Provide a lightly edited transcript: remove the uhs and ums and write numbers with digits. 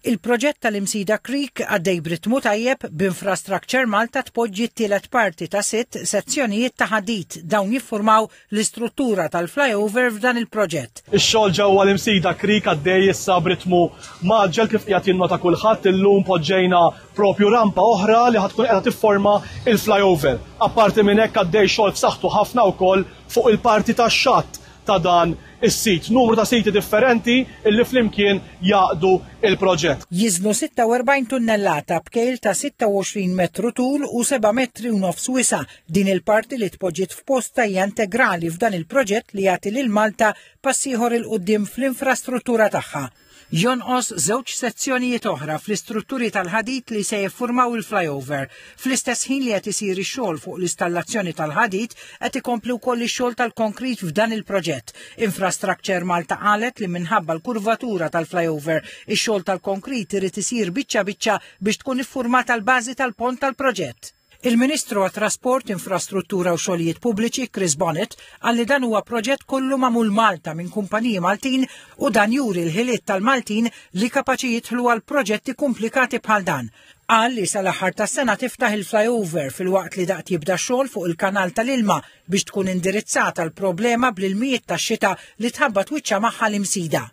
Il-proġett tal-Imsida Creek għaddej b'ritmu tajjeb b'Infrastructure Malta tpoġġi t-tielet parti ta' 6 sezzjonijiet ta' ħadid dawn jiffurmaw l-istruttura tal-flyover f'dan il-proġett. Ix-xogħol ġewwa l-Imsida Creek għaddej issa b'ritmu maġġel kif qiegħed jinnota kulħadd illum poġġejna propju rampa oħra li ħadkun qiegħda tifforma il-flyover. Apparti minn hekk għaddej xogħol b'saħħtu ħafna wkoll fuq il-parti tax-xatt ta' dan is-sit. Numru ta' siti differenti illi flimkien jaqdu il-proġett. Jiżnu 46 tunnellata b'kejl ta' 26 metru tul u 7 metri u nofs wisa. Din il-parti li tpoġġiet f'posta hija integrali f'dan il-proġett li jagħti lil Malta pass ieħor il qudiem fl-infrastruttura tagħha. Jonqos żewġ sezzjonijiet oħra fl-istrutturi tal-ħadid li se jiffurmaw il-flyover. Fl-istess ħin li qed isir ix-xogħol fuq l-installazzjoni tal-ħadid qed ikompli wkoll ix-xogħol tal-konkrit f'dan il-proġett. Infrastructure Malta qalet li minħabba l-kurvatura tal-flyover ix-xogħol tal-konkrit irid isir biċċa biċċa biex tkun iffurmata l-bażi tal-pont tal-proġett. Il-Ministru għat-Trasport, Infrastruttura u Xogħlijiet Pubbliċi Chris Bonnet għalli dan huwa proġett kollu magħmul Malta minn kumpaniji Maltin u dan juri l-ħiliet tal-Maltin li kapaċi jidħlu għal proġetti komplikati bħal dan. Qal li sal-aħħar tas-sena tiftaħ il-flyover fil-waqt li daqt jibda xogħol fuq il-kanal tal-ilma biex tkun indirizzata l-problema bl-ilmijiet tax-xita li tħabbat wiċċa magħha l-Imsida.